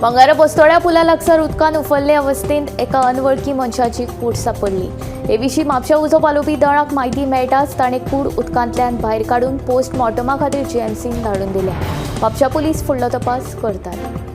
बंगारा बस्तोड्या पुला लागसार उदकान उफल्ले अवस्थेंत एका अनवळखी मनशाची कूड सापडली। हे विशीं म्हापशा उजो पालोवपी दळाक म्हायती मेळटाच ताणें कूड उदकांतल्यान भायर काडून पोस्टमॉर्टमा खातीर जीएमसीन धाडून दिल्या। म्हापशा पुलीस फुडलो तपास करतात।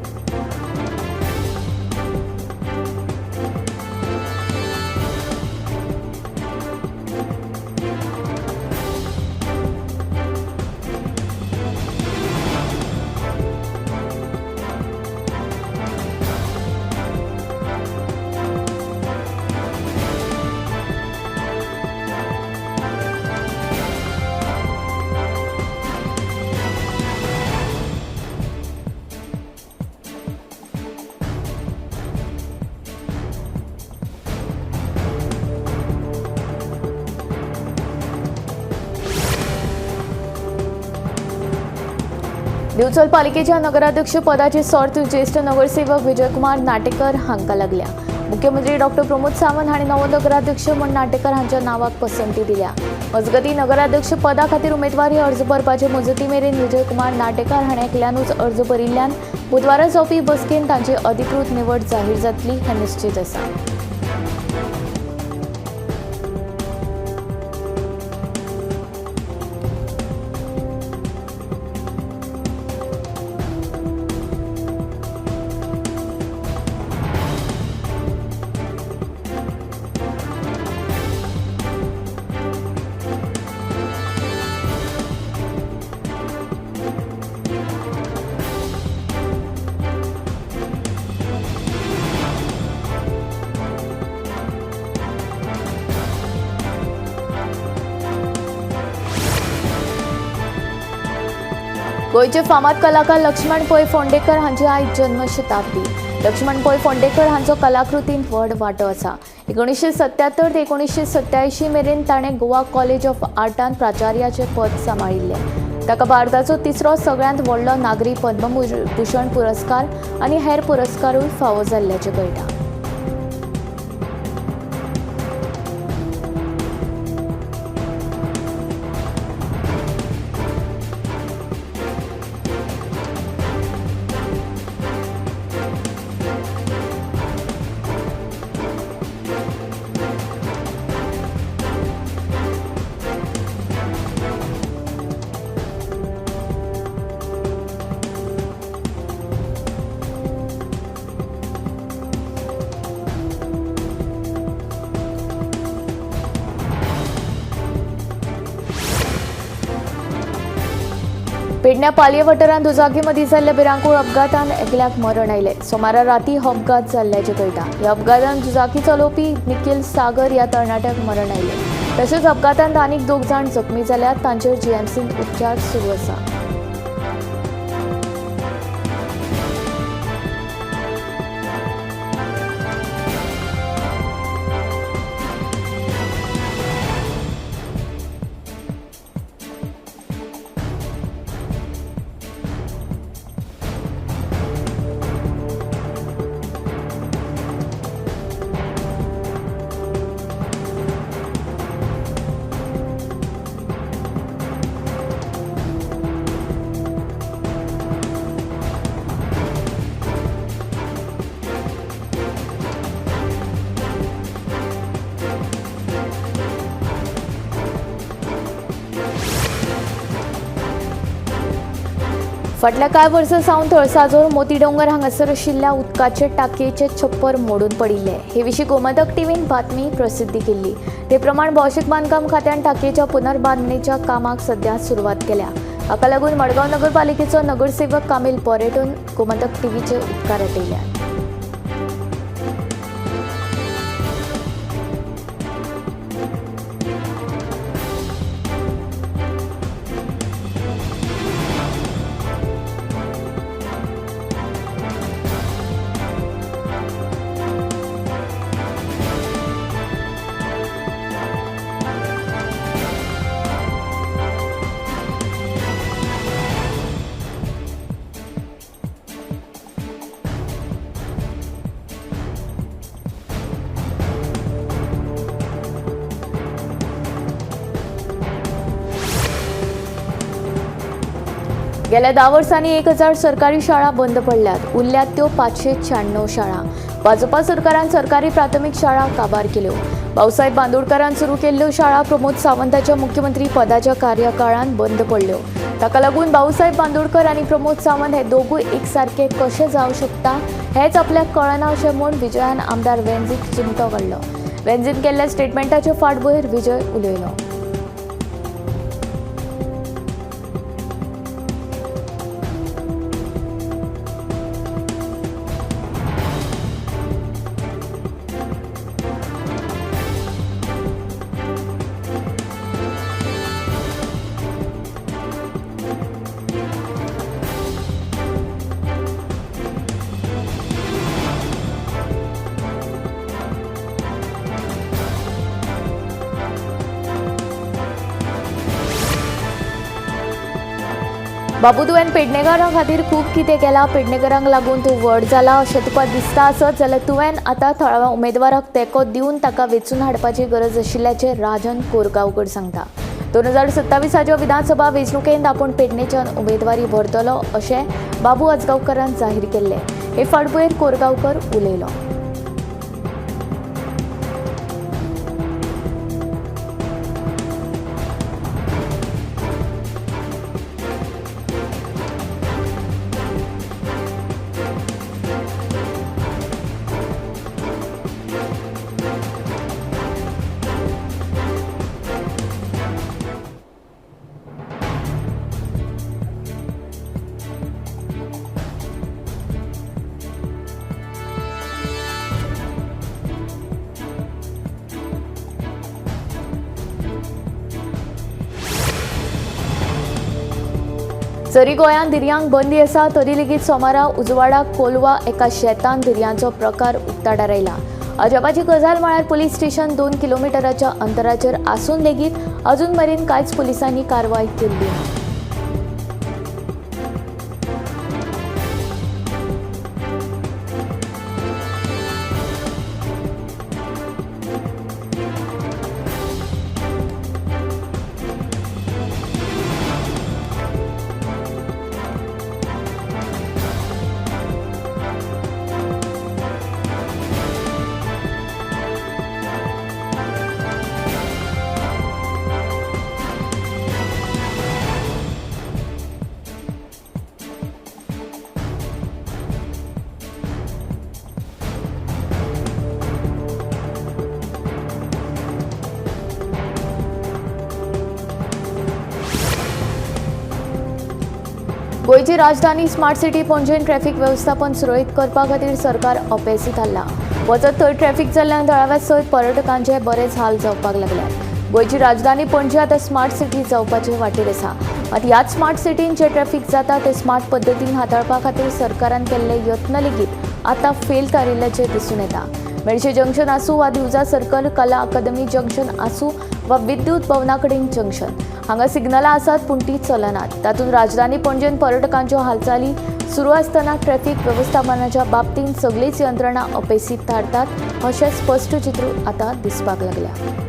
दिवचल पालिकेच्या नगराध्यक्ष पदाची सर्त ज्येष्ठ नगरसेवक विजयकुमार नाटेकर हांकां लागल्या। मुख्यमंत्री डॉ प्रमोद सावंत हांणी नवो नगराध्यक्ष म्हूण नाटेकर हांच्या नावाक पसंती दिल्या। मजगती नगराध्यक्ष पदा खातीर उमेदवारी अर्ज भरपाचे मुजती मेरेन विजयकुमार नाटेकर हाणें एकल्यानूच अर्ज भरिल्ल्यान बुधवारा जावपी बसकेंत तांची अधिकृत निवड जाहीर जातली हें निश्चित आसा। गोयचे फामाद कलाकार लक्ष्मण पै फोंडेकर हांची आयज जन्मशताब्दी। लक्ष्मण पै फोंडेकर हांचो कलाकृतींत व्हड वांटो आसा। 1977 ते 1987 मेरेन ताणें गोवा कॉलेज ऑफ आर्टांत प्राचार्याचें पद सांबाळिल्लें। ताका भारताचो तिसरो सगळ्यांत व्हडलो नागरी पद्मभूषण पुरस्कार आनी हेर पुरस्कारूय फावो जाल्ल्याचें कळटा। पेडण्या पालये वाठारांत दुचाकी मदीं जाल्ल्या भिरांकूळ अपघातांत एकल्याक मरण आयलें। सोमारा रातीं हो अपघात जाल्ल्याचें कळटा। ह्या अपघातांत दुचाकी चलोवपी निखिल सागर ह्या तरणाट्याक मरण आयलें। तशेंच अपघातांत आनीक 2 जाण जखमी जाल्यात, तांचेर जीएमसींत उपचार सुरू आसा। फाटल्या कांय वर्सां सावन तळसाजोर मोतीडोंगर हांगासर आशिल्ल्या उदकाचे टाकयेचे छप्पर मोडून पडिल्ले। हे विशीं गोमंतक टीव्हीन बातमी प्रसिद्धी केल्ली। ते प्रमाण भौशीक बांदकाम खात्यान टाकयेच्या पुनर्बांदणेच्या कामाक सध्या सुरवात केल्या। हाका लागून मडगांव नगरपालिकेचो नगरसेवक कामील पोरेटोन गोमंतक टीव्हीचे उपकार आटयल्यात। गेल्या 10 वर्सांनी 1000 सरकारी शाळा बंद पडल्यात. उरल्यात त्यो 596 शाळा. भाजपा सरकारान सरकारी प्राथमिक शाळा काबार केल्यो. भाऊसाहेब बांदोडकरान सुरू केल्ल्यो शाळा प्रमोद सावंताच्या मुख्यमंत्री पदाच्या कार्यकाळान बंद पडल्यो. ताका लागून भाऊसाहेब बांदोडकर आनी प्रमोद सावंत हे दोगूय एकसारखे कशे जावंक शकता हेच आपल्याक कळना अशें म्हूण विजयान आमदार वेंजीक चिमटो काडलो. वेंजीन केल्ल्या स्टेटमेंटाचे फाटभुंयेर विजय उलयलो. बाबू तुवें पेडणेकारां खातीर खूब कितें केलां. पेडणेकारांक लागून तूं व्हड जाला अशें तुका दिसता आसत जाल्यार तुवें आतां थळाव्या उमेदवाराक तेंको दिवन ताका वेंचून हाडपाची गरज आशिल्ल्याचें राजन कोरगांवकर सांगता. 2027 विधानसभा वेंचणुकेंत आपूण पेडणेच्यान उमेदवारी भरतलो अशें बाबू आजगांवकारान जाहीर केल्लें. हे फाटभुंयेर कोरगांवकर उलयलो. जरी गोंयांत दर्यांक बंदी आसा तरी लेगीत सोमारा उजवाडा कोलवा एका शेतान दर्यांचो प्रकार उक्ताडार आयला. अजापाची गजाल म्हळ्यार पुलीस स्टेशन 2 किलोमिटराच्या अंतराचेर आसून लेगीत अजून मेरेन कांयच पुलिसांनी कारवाय केल्ली ना. गोंयची राजधानी स्मार्ट सिटी पणजेन ट्रॅफिक वेवस्थापन सुरळीत करपा खातीर सरकार अपेसी थारला. वचत थंय ट्रॅफिक जाल्ल्यान थळाव्या सयत पर्यटकांचे बरेच हाल जावपाक लागल्यात. गोंयची राजधानी पणजे आतां स्मार्ट सिटी जावपाचे वाटेर आसा. मात ह्याच स्मार्ट सिटीन जे ट्रॅफिक जाता ते स्मार्ट पद्दतीन हाताळपा खातीर सरकारान केल्ले यत्न लेगीत आतां फेल थारिल्ल्याचें दिसून येता. मेडशे जंक्शन आसूं वा दिवजा सर्कल, कला अकादमी जंक्शन आसूं वा विद्युत भवना कडेन जंक्शन हांगा सिग्नलां आसात पूण ती चलनात. तातूंत राजधानी पणजेन पर्यटकांच्यो हालचाली सुरू आसतना ट्रॅफिक वेवस्थापनाच्या बाबतींत सगळीच यंत्रणा अपेसीत थारतात अशें स्पश्ट चित्र आतां दिसपाक लागल्या.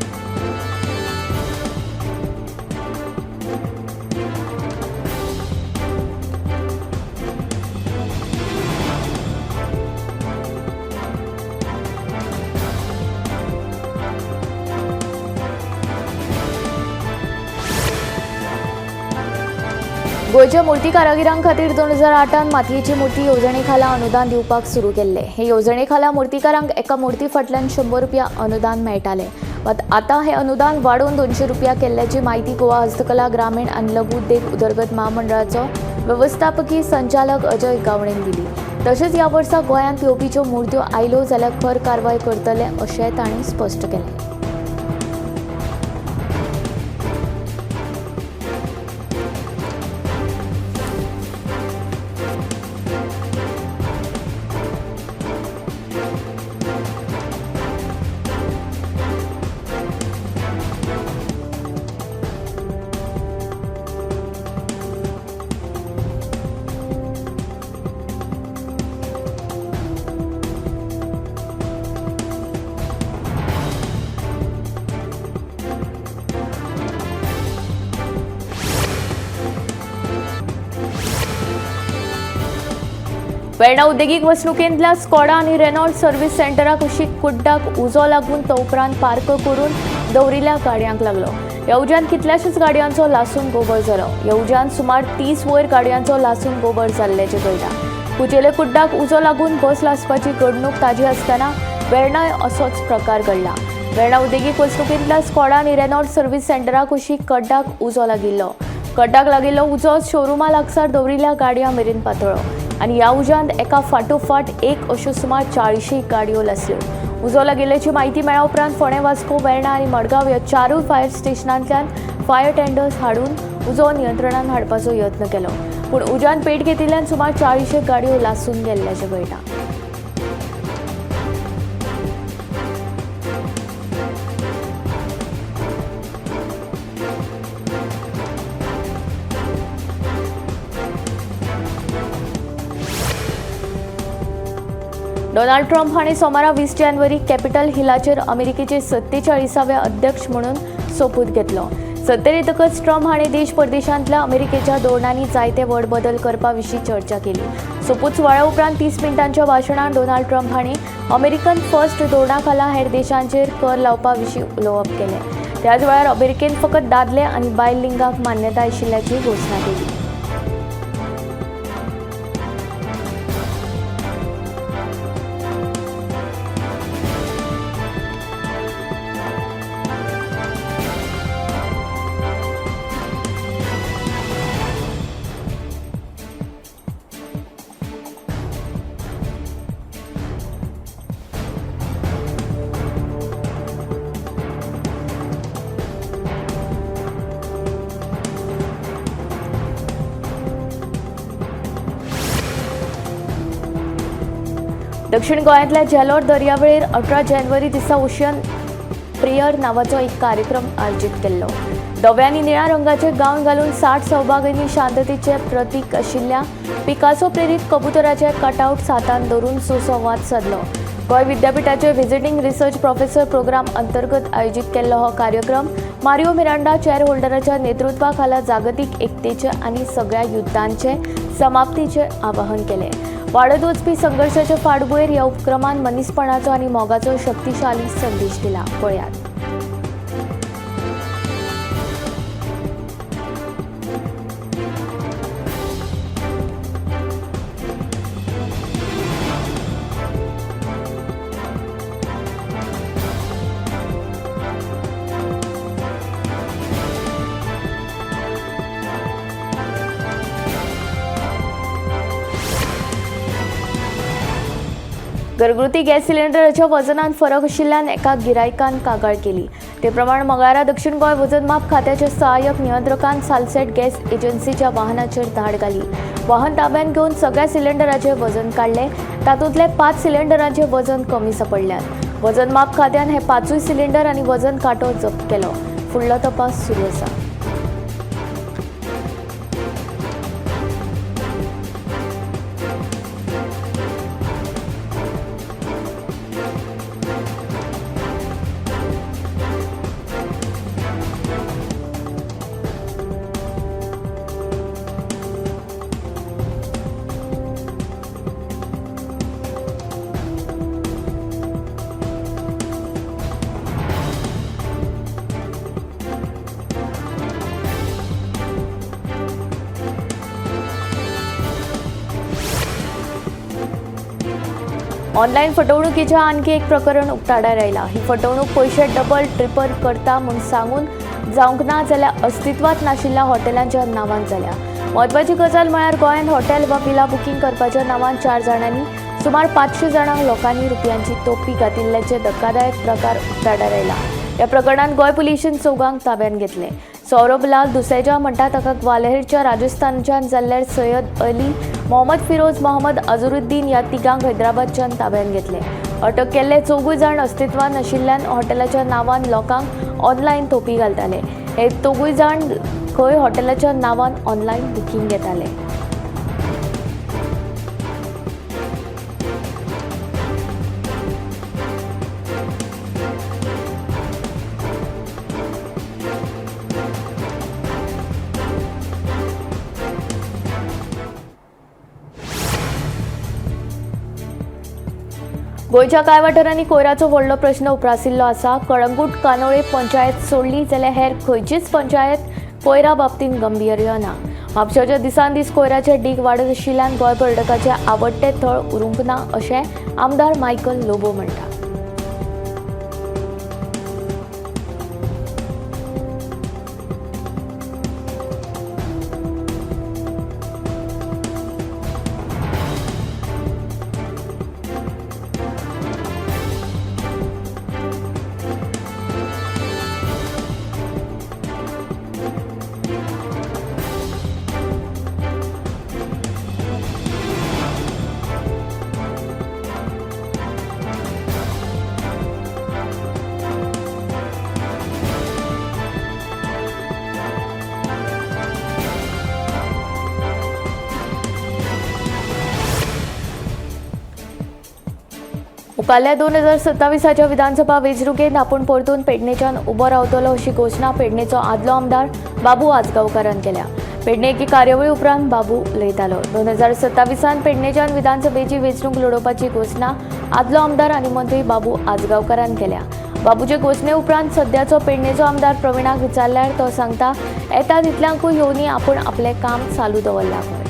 गोयच्या मूर्ती कारागिरां खातीर 2008 मातयेची मूर्ती येवजणे खाला अनुदान दिवपाक सुरू केल्ले. हे येवजणे खाला मूर्तीकारांक एका मूर्ती फाटल्यान 100 रुपया अनुदान मेळटाले. मात आतां हे अनुदान वाडोवन 200 रुपया केल्ल्याची माहिती गोवा हस्तकला ग्रामीण आनी लघु उद्देग उदरगत महामंडळाचो वेवस्थापकीय संचालक अजय गावणेन दिली. तशेंच ह्या वर्सा गोंयांत येवपीच्यो मूर्त्यो आयल्यो जाल्यार खर कारवाय करतले अशेंय तांणी स्पश्ट केलें. वेर्णा उद्देगीक वसणुकेंतल्या स्कॉडा आनी रेनॉल्ट सर्व्हिस सेंटराक कुशीक कुड्डाक उजो लागून तो उपरांत पार्क करून दवरिल्ल्या गाडयांक लागलो. ह्या उज्यान कितल्याशाच गाडयांचो लासून गोबर जालो. ह्या उज्यान सुमार 30 वयर गाडयांचो लासून गोबर जाल्ल्याचें कळटा. कुचेले कुड्डाक उजो लागून बस लासपाची घडणूक ताजी आसतना वेर्णाय असोच प्रकार घडला. वेर्णा उद्देगीक वसणुकेंतल्या स्कॉडा आनी रेनॉल्ट सर्व्हिस सेंटराक कुशीक कड्डाक उजो लागिल्लो. कड्डाक लागिल्लो उजो शोरूमा लागसार दवरिल्ल्या गाडयां मेरेन पातळ्ळो आनी ह्या उज्यान एका फाटोफाट एक अश्यो सुमार 40 गाडयो लासल्यो. उजो लागिल्ल्याची म्हायती मेळ्ळ्या उपरांत फोंडे, वास्को, वेर्णा आनी मडगांव ह्या चारूय फायर स्टेशनांतल्यान फायर टेंडर्स हाडून उजो नियंत्रणान हाडपाचो यत्न केलो. पूण उज्यान पेट घेतिल्ल्यान सुमार 40 गाडयो लासून गेल्ल्याचें कळटा. डोनाल्ड ट्रम्प हाणें सोमारा 20 जानेवारी कॅपिटल हिलाचेर अमेरिकेचे 47वे अध्यक्ष म्हणून सोपूत घेतलो. सत्तेर येतकच ट्रम्प हाणें देश परदेशांतल्या अमेरिकेच्या धोरणांनी जायते व्हड बदल करपा विशीं चर्चा केली. सोपूत सुवाळ्या उपरांत 30 मिनटांच्या भाशणांत डोनाल्ड ट्रम्प हाणें अमेरिकन फर्स्ट धोरणा खाला हेर देशांचेर कर लावपा विशीं उलोवप केलें. त्याच वेळार अमेरिकेन फकत दादले आनी बायल लिंगाक मान्यताय आशिल्ल्याची घोशणा केली. दक्षिण गोंयांतल्या जेलोर दर्यावेळेर 18 जानेवारी दिसा ओशन प्रेयर नांवाचो एक कार्यक्रम आयोजीत केल्लो. धव्यांनी निळ्या रंगाचे गावन घालून 60 सहभागींनी शांततेचे प्रतीक आशिल्ल्या पिकासो प्रेरीत कबुतराचे कटआउट हातांत धरून सुसंवाद साधलो. गोंय विद्यापीठाचे व्हिजिटींग रिसर्च प्रोफेसर प्रोग्राम अंतर्गत आयोजीत केल्लो हो कार्यक्रम मारियो मिरांडा चेअर होल्डराच्या नेतृत्वा खाला जागतीक एकतेचे आनी सगळ्या युद्धांचे समाप्तीचे आवाहन केले. वाडत वचपी संघर्षाच्या फाटभुंयेर ह्या उपक्रमान मनीसपणाचो आनी मोगाचो शक्तिशाली संदेश दिला. पळयात. घरगुती गॅस सिलिंडराच्या वजनात फरक आशिल्ल्यान एका गिरायकान कागाळ केली. ते प्रमाण मंगळारा दक्षिण गोंय वजनमाप खात्याच्या सहाय्यक नियंत्रकान सालसेट गॅस एजन्सीच्या वाहनाचेर धाड घाली. वाहन ताब्यात घेवन सगळ्या सिलिंडराचे वजन काढले. तातूंतले 5 सिलिंडरांचे वजन कमी सापडल्यान वजनमाप खात्यान हे 5 सिलिंडर आनी वजन कांटो जप्त केलो. फुडलो तपास सुरू आसा. ऑनलाईन फटवणुकीच्या आणखी एक प्रकरण उक्ताडार आयला. ही फटवणूक पैसे डबल ट्रिपल करता म्हूण सांगून जावंक ना जाल्यार अस्तित्वात नाशिल्ल्या हॉटेलांच्या नांवान जाल्या. म्हत्वाची गजाल म्हळ्यार गोंयांत हॉटेल वा विला बुकींग करपाच्या नांवान 4 जाणांनी सुमार 500 जाणांक लोकांनी रुपयांची तोपी घातिल्ल्याचे धक्कादायक प्रकार उक्ताडार आयला. ह्या प्रकरणात गोंय पुलिशेन 4 ताब्यात घेतले. सौरभ लाल दुसेजा म्हणटा ताका ग्वाल्हेरच्या राजस्थानच्यान जाल्ल्यार सय्यद अली, मोहम्मद फिरोज, मोहम्मद अझरुद्दीन ह्या 3 हैदराबादच्यान ताब्यात घेतले. अटक केल्ले 4 जाण अस्तित्वात नाशिल्ल्यान हॉटेलाच्या नांवान लोकांक ऑनलायन तोपी घालताले. हे 4 जाण खंय हॉटेलाच्या नांवान ऑनलायन बुकींग घेताले. गोंयच्या कांय वाठारांनी कोयराचो व्हडलो प्रश्न उप्रासिल्लो आसा. कळंगूट कानोळे पंचायत सोडली जाल्यार हेर खंयचीच पंचायत कोयरा बाबतींत गंभीर ना. म्हापशाच्या दिसान दीस कोयराचे डीग वाडत आशिल्ल्यान गोंय पर्यटकाचे आवडटे थळ उरूंक ना अशें आमदार मायकल लोबो म्हणटा. मुखाल्ल्या 2027च्या विधानसभा वेंचणुकेंत आपूण परतून पेडणेच्यान उबो रावतलो अशी घोशणा पेडणेचो आदलो आमदार बाबू आजगांवकारान केल्या. पेडणे एके कार्यावळी उपरांत बाबू उलयतालो. 2027 पेडणेच्यान विधानसभेची वेंचणूक लडोवपाची घोशणा आदलो आमदार आनी मंत्री बाबू आजगांवकारान केल्या. बाबूचे घोशणे उपरांत सद्याचो पेडणेचो आमदार प्रवीणाक विचारल्यार तो सांगता येता तितल्यांकूय येवनी आपूण आपलें काम चालू दवरलां.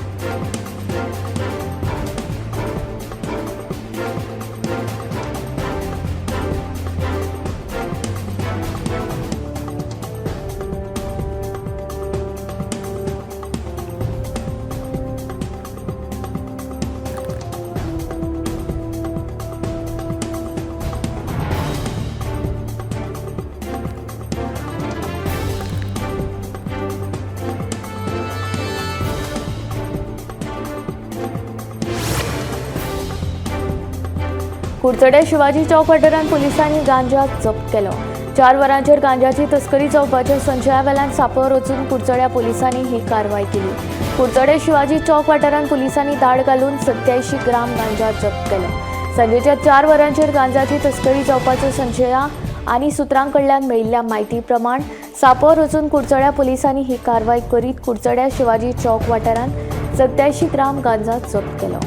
कुडचडे शिवाजी चौक वाठारांत पुलिसांनी गांजा जप्त केलो. 4 वरांचेर गांजाची तस्करी जावपाच्या संशया वेल्यान सांपळो रचून कुडचड्या पुलिसांनी ही कारवाय केली. कुडचडे शिवाजी चौक वाठारांत पुलिसांनी धाड घालून 87 ग्राम गांजा जप्त केलो. सांजेच्या 4 वरांचेर गांजाची तस्करी जावपाच्या संशया आनी सुत्रां कडल्यान मेळिल्ल्या म्हायती प्रमाण सांपळो रचून कुडचड्या पुलिसांनी ही कारवाय करीत कुडचड्या शिवाजी चौक वाठारांत 87 ग्राम गांजा जप्त केलो.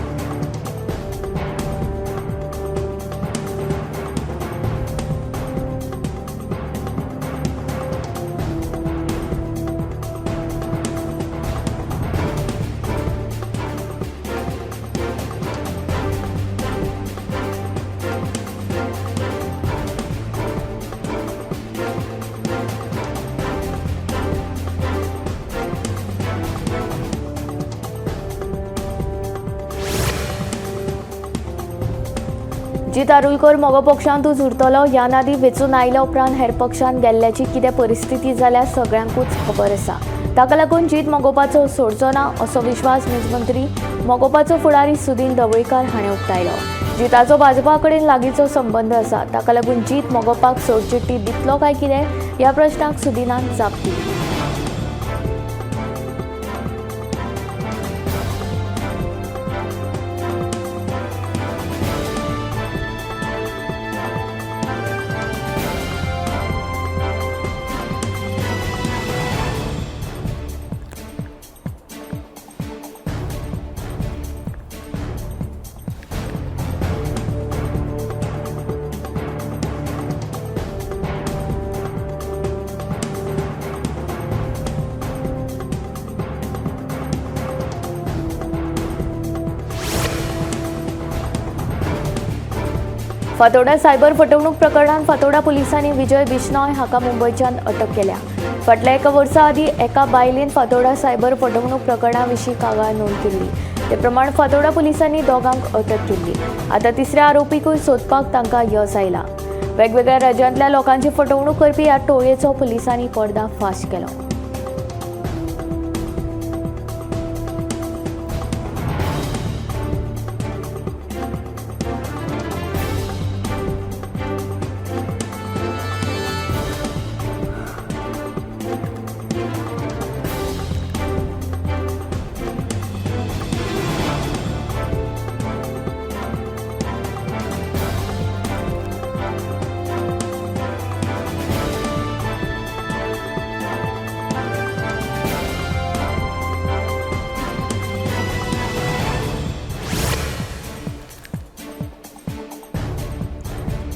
जित आरुलकर मोगो पक्षांतूच उरतलो ह्या नादी वेचून आयल्या उपरांत हेर पक्षांत गेल्ल्याची कितें परिस्थिती जाल्यार सगळ्यांकूच खबर आसा. ताका लागून जीत मोगोवपाचो सोडचो ना असो विश्वास मुखेलमंत्री मोगोवपाचो फुडारी सुदीन ढवळीकार हाणें उक्तायलो. जिताचो भाजपा कडेन लागींचो संबंद आसा. ताका लागून जीत मोगोवपाक सोडचिट्टी दितलो काय कितें ह्या प्रस्नाक सुदीनान जाप दिली. फातोर्डा सायबर फटवणूक प्रकरणात फातोर्डा पुलिसांनी विजय बिश्नॉय हाका मुंबयच्यान अटक केल्या. फाटल्या एका वर्सा आदी एका बायलेन फातोर्डा सायबर फटवणूक प्रकरणा विशीं कागाळ नोंद केल्ली. ते प्रमाण फातोर्डा पुलिसांनी दोगांक अटक केल्ली. आता तिसऱ्या आरोपीकूय सोदपाक तांकां यश आयला. वेगवेगळ्या राज्यांतल्या लोकांची फटवणूक करपी ह्या टोळयेचो पुलिसांनी पर्दाफाश केलो.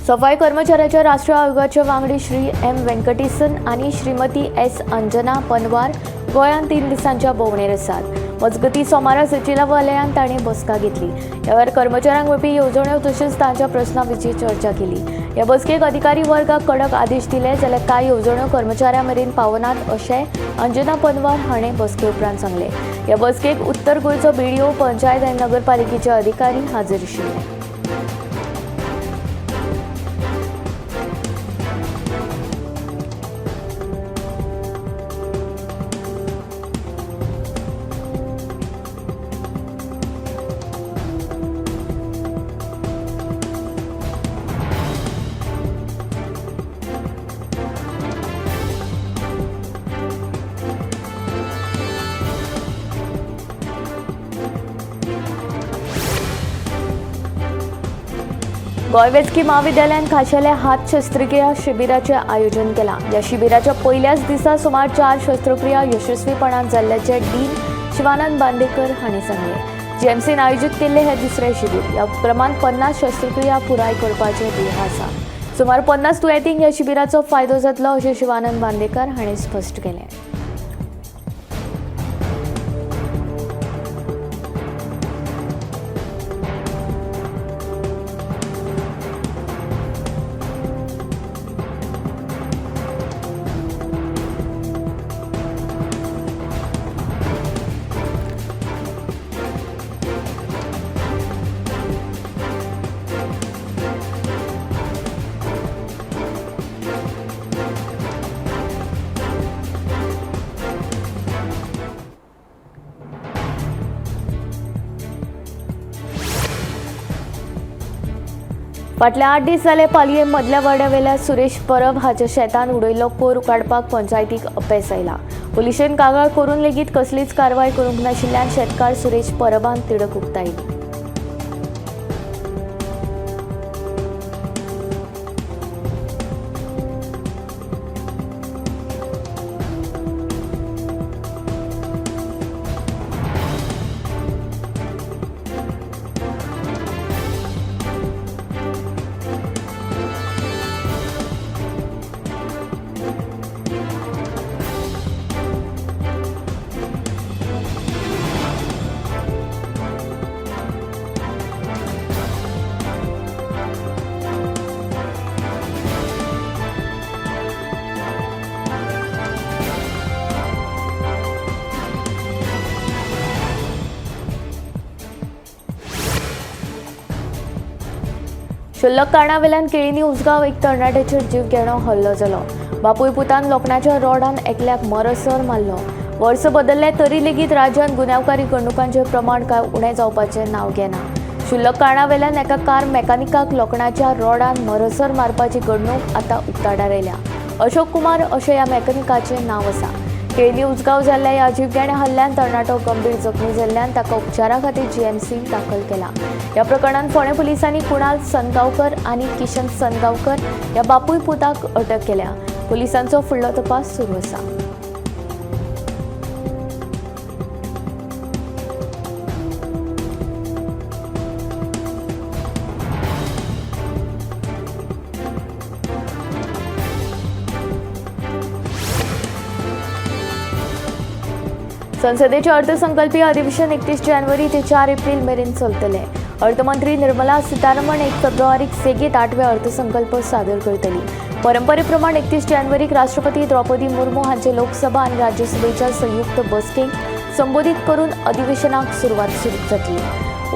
सफाई कर्मचाऱ्याच्या राष्ट्रीय आयोगाच्या वांगडी श्री एम व्यंकटेसन आणि श्रीमती एस अंजना पनवार गोंयांत 3 दिसांच्या भोंवडेर आसात। मजगतीं सोमारा सचिवालयात तांणी बसका घेतली। ह्या वेळार कर्मचाऱ्यांक मेळपी येवजण्यो तशेंच तांच्या प्रस्नां विशीं चर्चा केली। ह्या बसकेक अधिकारी वर्गाक कडक आदेश दिले जाल्यार कांय येवजण्यो कर्मचाऱ्यां मेरेन पावनात अशें अंजना पनवार हाणें बसके उपरांत सांगलें। ह्या बसकेक उत्तर गोंयचो BDO, पंचायत आनी नगरपालिकेचे अधिकारी हाजीर आशिल्ले। गोंय वैजकी महाविद्यालयान खाशेल्या हात शस्त्रक्रिया शिबिराचे आयोजन केला। या शिबिराच्या पहिल्याच दिसा सुमार 4 शस्त्रक्रिया यशस्वीपणान जाल्ल्याचे डीन शिवानंद बांदेकर हांणी सांगले। GMCन आयोजीत केल्ले हे दुसरे शिबीर। या प्रमाण 50 शस्त्रक्रिया पुराय करपाचे ध्येय आसा। सुमार 50 दुयेंतींक ह्या शिबिराचो फायदो जातलो अशें शिवानंद बांदेकर हांणी स्पश्ट केलें। फाटल्या 8 दीस जाले पालये मदल्या वाड्यावेल्या सुरेश परब हाच्या शेतान उडयल्लो कोयर काडपाक पंचायतीक अपेस आयला। पुलिशेन कागाळ करून लेगीत कसलीच कारवाय करूंक नाशिल्ल्यान शेतकार सुरेश परबान तिडक उक्तायली। शुल्लक कारणावेल्यान केळिनी उसगांव एक तरणाट्याचेर जीव घेणो हल्लो जालो। बापूय पुतान लोखणाच्या रॉडान एकल्याक मरसर मारलो। वर्स बदलले तरी लेगीत राज्यांत गुन्यांवकारी घडणुकांचें प्रमाण कांय उणें जावपाचें नांव घेना। शुल्लक कारणावेल्यान एका कार मेकॅनिकाक लोखणाच्या रॉडान मरसर मारपाची घडणूक आतां उक्ताडार आयल्या। अशोक कुमार अशें ह्या मेकॅनिकाचें नांव आसा। केळिनी उसगांव जाल्ल्या ह्या जीवघेण्या हल्ल्यान तरणाटो गंभीर जखमी जाल्ल्यान ताका उपचारा खातीर GMCन दाखल केला। ह्या प्रकरणात फोंडें पुलिसांनी कुणाल सनगांवकर आनी किशन सनगांवकर ह्या बापूय पुताक अटक केल्या। पुलिसांचो फुडलो तपास सुरू आसा। संसदेचे अर्थसंकल्पीय अधिवेशन 31 जानेवारी ते 4 एप्रिल मेरेन चलतले। अर्थमंत्री निर्मला सीतारामन 1 फेब्रुवारीक सेगीत 8वे अर्थसंकल्प सादर करतली। परंपरेप्रमाण 31 जानेवारीक राष्ट्रपती द्रौपदी मुर्मू हांचे लोकसभा आणि राज्यसभेच्या संयुक्त बसकेक संबोधित करून अधिवेशनाक सुरवात जातली।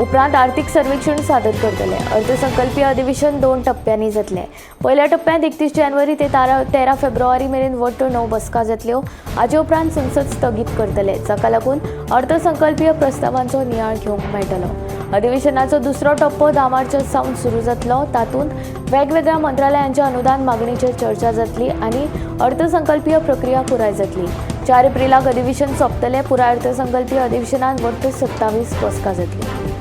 उपरांत आर्थिक सर्वेक्षण सादर करतले। अर्थसंकल्पीय अधिवेशन 2 टप्प्यांनी जातले। पहिल्या टप्प्यात 31 जानेवारी ते 13 फेब्रुवारी मेरेन वट्ट 9 बसका जातल्यो। हाचे उपरांत संसद स्थगीत करतले, जाका लागून अर्थसंकल्पीय प्रस्तावांचो नियाळ घेवंक मेळटलो। अधिवेशनाचो दुसरो टप्पो 10 मार्च सावन सुरू जातलो। तातूंत वेगवेगळ्या मंत्रालयांच्या अनुदान मागणीचेर चर्चा जातली आनी अर्थसंकल्पीय प्रक्रिया पुराय जातली। 4 एप्रिलाक अधिवेशन सोंपतले। पुराय अर्थसंकल्पीय अधिवेशनात वट्ट 27 बसका जातली।